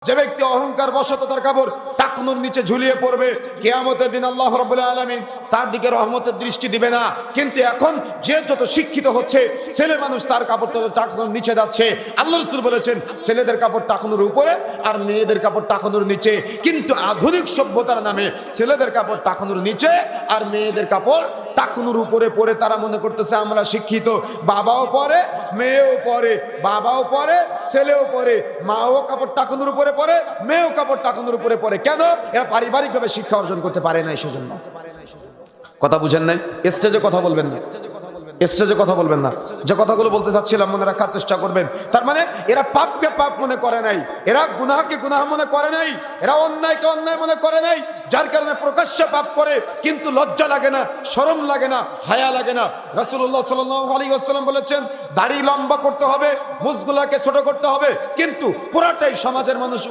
যে ব্যক্তি অহংকার বশত তার কাপড় টাকনুর নিচে ঝুলিয়ে পড়বে, কিয়ামতের দিন আল্লাহ রাব্বুল আলামিন তার দিকে রহমতের দৃষ্টি দিবে না। কিন্তু এখন যে যত শিক্ষিত হচ্ছে, ছেলে মানুষ তার কাপড় তত টাকনুর নিচে যাচ্ছে। আল্লাহ রাসূল বলেছেন ছেলেদের কাপড় টাকনুর উপরে আর মেয়েদের কাপড় টাকনুর নিচে। কিন্তু আধুনিক সভ্যতার নামে ছেলেদের কাপড় টাকনুর নিচে আর মেয়েদের কাপড় টাকনুর উপরে পরে তারা মনে করতেছে আমরা শিক্ষিত। বাবাও পরে, মেয়েও পরে, বাবাও পরে, ছেলেও পরে, মাও কাপড় টাকনুর উপরে পরে, মেয়েও কাপড় টাকনুর উপরে পরে। কেন? এরা পারিবারিকভাবে শিক্ষা অর্জন করতে পারে না, সেজন্য। কথা বুঝেন নাই? স্টেজে কথা বলবেন না, স্টেজে কথা বলবেন না। যে কথাগুলো বলতে চাচ্ছিলাম মনে রাখার চেষ্টা করবেন। তার মানে এরা পাপকে পাপ মনে করে নাই, এরা গুনাহকে গুনাহ মনে করে নাই, এরা অন্যায়কে অন্যায় মনে করে নাই, যার কারণে প্রকাশ্যে পাপ করে কিন্তু লজ্জা লাগে না, শরম লাগে না, হায়া লাগে না। রাসূলুল্লাহ সাল্লাল্লাহু আলাইহি ওয়াসাল্লাম বলেছেন দাড়ি লম্বা করতে হবে, মুছগুলাকে ছোট করতে হবে, কিন্তু পুরাটাই সমাজের মানুষ